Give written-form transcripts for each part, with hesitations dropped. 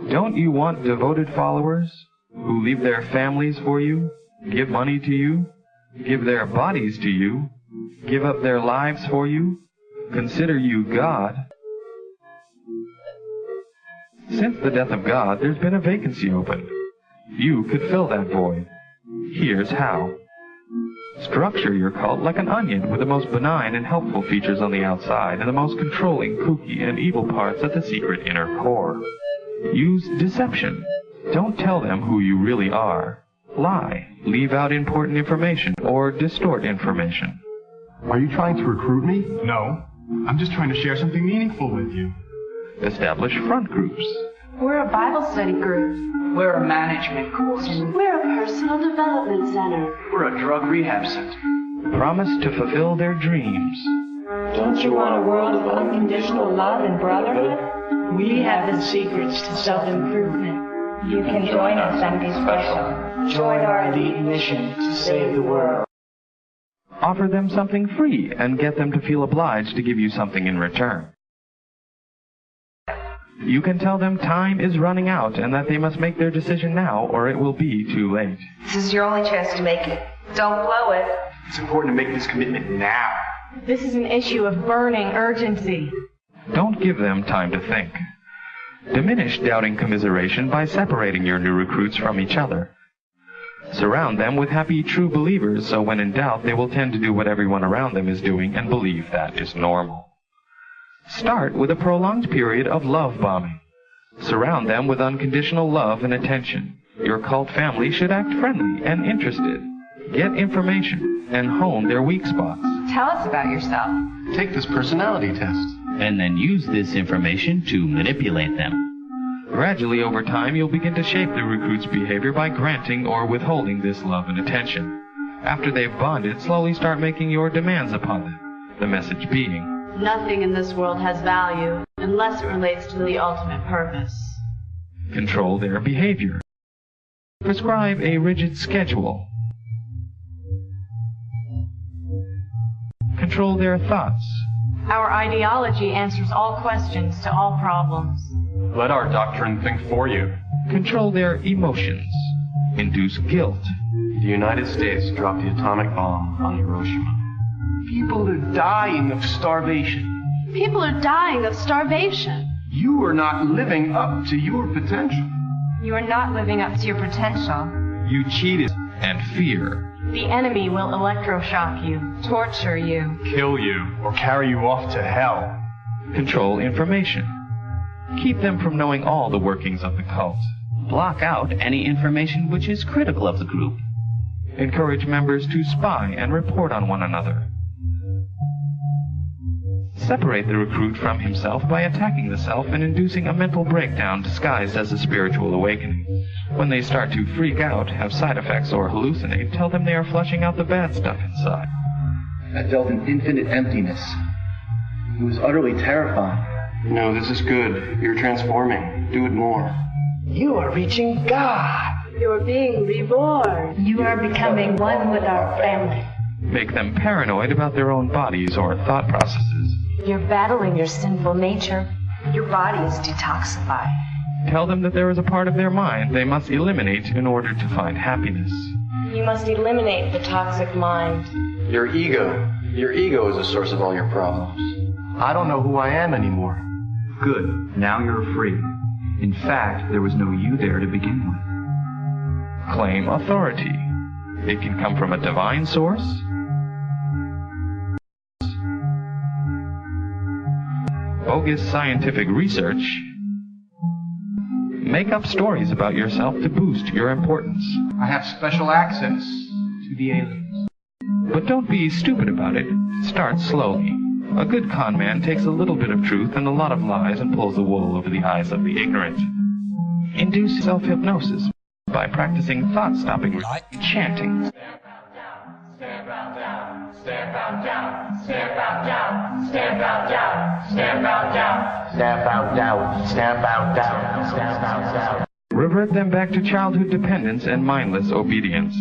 Don't you want devoted followers who leave their families for you, give money to you, give their bodies to you, give up their lives for you, consider you God? Since the death of God, there's been a vacancy open. You could fill that void. Here's how. Structure your cult like an onion with the most benign and helpful features on the outside and the most controlling, kooky, and evil parts at the secret inner core. Use deception. Don't tell them who you really are. Lie. Leave out important information or distort information. Are you trying to recruit me? No. I'm just trying to share something meaningful with you. Establish front groups. We're a Bible study group. We're a management course. We're a personal development center. We're a drug rehab center. Promise to fulfill their dreams. Don't you want a world of unconditional love and brotherhood? We have the secrets to self-improvement. You can join us and be special. Join our elite mission to save the world. Offer them something free and get them to feel obliged to give you something in return. You can tell them time is running out and that they must make their decision now or it will be too late. This is your only chance to make it. Don't blow it. It's important to make this commitment now. This is an issue of burning urgency. Don't give them time to think. Diminish doubting commiseration by separating your new recruits from each other. Surround them with happy, true believers so when in doubt they will tend to do what everyone around them is doing and believe that is normal. Start with a prolonged period of love bombing. Surround them with unconditional love and attention. Your cult family should act friendly and interested. Get information and hone their weak spots. Tell us about yourself. Take this personality test. And then use this information to manipulate them. Gradually over time, you'll begin to shape the recruit's behavior by granting or withholding this love and attention. After they've bonded, slowly start making your demands upon them. The message being, Nothing in this world has value unless it relates to the ultimate purpose. control their behavior. Prescribe a rigid schedule. Control their thoughts. Our ideology answers all questions to all problems. Let our doctrine think for you. Control their emotions. Induce guilt. The United States dropped the atomic bomb on Hiroshima. People are dying of starvation. People are dying of starvation. You are not living up to your potential. You are not living up to your potential. You cheated. And fear. The enemy will electroshock you, torture you, Kill you or carry you off to hell. Control information. Keep them from knowing all the workings of the cult. Block out any information which is critical of the group. Encourage members to spy and report on one another. Separate the recruit from himself by attacking the self and inducing a mental breakdown disguised as a spiritual awakening. When they start to freak out, have side effects, or hallucinate, tell them they are flushing out the bad stuff inside. I felt an infinite emptiness. It was utterly terrifying. No, this is good. You're transforming. Do it more. You are reaching God. You're being reborn. You are becoming one with our family. Make them paranoid about their own bodies or thought processes. You're battling your sinful nature. Your body is detoxified. Tell them that there is a part of their mind they must eliminate in order to find happiness. You must eliminate the toxic mind. Your ego. Your ego is the source of all your problems. I don't know who I am anymore. Good. Now you're free. In fact, there was no you there to begin with. Claim authority. It can come from a divine source, bogus scientific research. Make up stories about yourself to boost your importance. I have special access to the aliens. But don't be stupid about it. Start slowly. A good con man takes a little bit of truth and a lot of lies and pulls the wool over the eyes of the ignorant. Induce self-hypnosis by practicing thought-stopping chanting. Revert them back to childhood dependence and mindless obedience.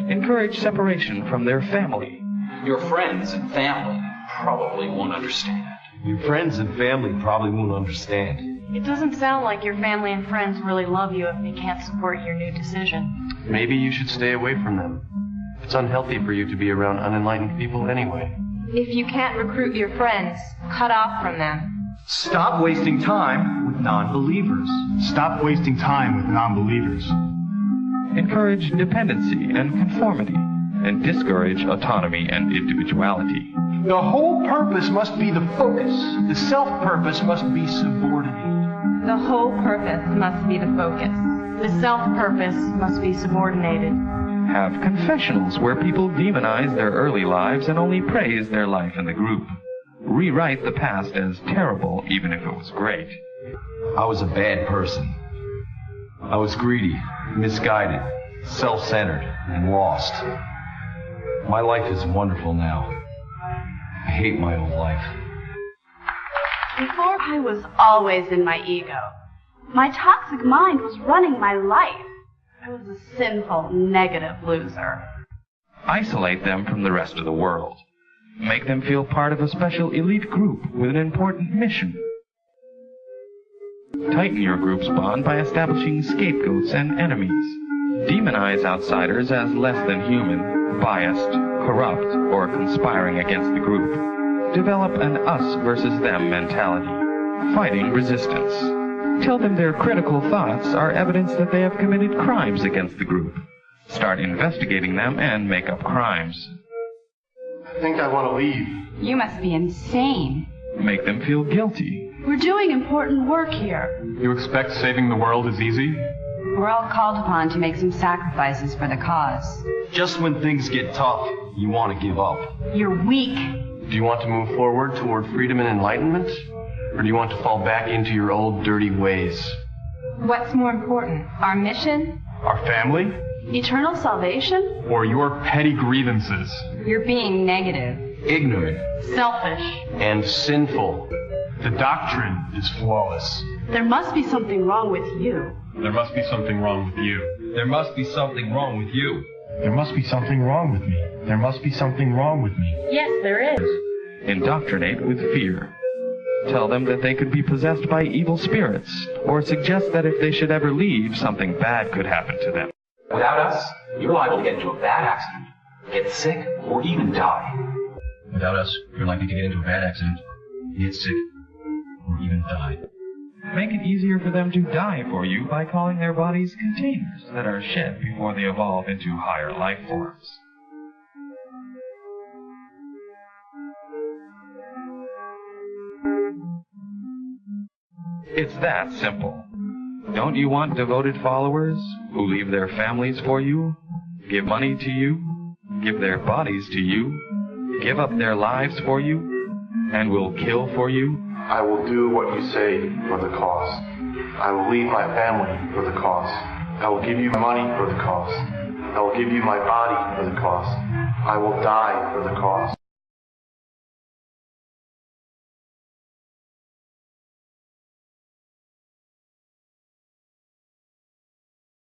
Encourage separation from their family. Your friends and family probably won't understand. Your friends and family probably won't understand. It doesn't sound like your family and friends really love you if they can't support your new decision. Maybe you should stay away from them. It's unhealthy for you to be around unenlightened people anyway. If you can't recruit your friends, cut off from them. Stop wasting time with non-believers. Stop wasting time with non-believers. Encourage dependency and conformity, and discourage autonomy and individuality. The whole purpose must be the focus. The self-purpose must be subordinated. The whole purpose must be the focus. The self-purpose must be subordinated. Have confessionals where people demonize their early lives and only praise their life in the group. Rewrite the past as terrible, even if it was great. I was a bad person. I was greedy, misguided, self-centered, and lost. My life is wonderful now. I hate my old life. Before I was always in my ego. My toxic mind was running my life. I was a sinful, negative loser. Isolate them from the rest of the world. Make them feel part of a special elite group with an important mission. Tighten your group's bond by establishing scapegoats and enemies. Demonize outsiders as less than human, biased, corrupt, or conspiring against the group. Develop an us versus them mentality, fighting resistance. Tell them their critical thoughts are evidence that they have committed crimes against the group. Start investigating them and make up crimes. I think I want to leave. You must be insane. Make them feel guilty. We're doing important work here. You expect saving the world is easy? We're all called upon to make some sacrifices for the cause. Just when things get tough, you want to give up. You're weak. Do you want to move forward toward freedom and enlightenment? Or do you want to fall back into your old dirty ways? What's more important, our mission? Our family? Eternal salvation? Or your petty grievances? You're being negative. Ignorant. Selfish. And sinful. The doctrine is flawless. There must be something wrong with you. There must be something wrong with you. There must be something wrong with you. There must be something wrong with me. There must be something wrong with me. Yes, there is. Indoctrinate with fear. Tell them that they could be possessed by evil spirits, or suggest that if they should ever leave, something bad could happen to them. Without us, you're liable to get into a bad accident, get sick, or even die. Without us, you're likely to get into a bad accident, get sick, or even die. Make it easier for them to die for you by calling their bodies containers that are shed before they evolve into higher life forms. It's that simple. Don't you want devoted followers who leave their families for you, give money to you, give their bodies to you, give up their lives for you, and will kill for you? I will do what you say for the cause. I will leave my family for the cause. I will give you money for the cause. I will give you my body for the cause. I will die for the cause.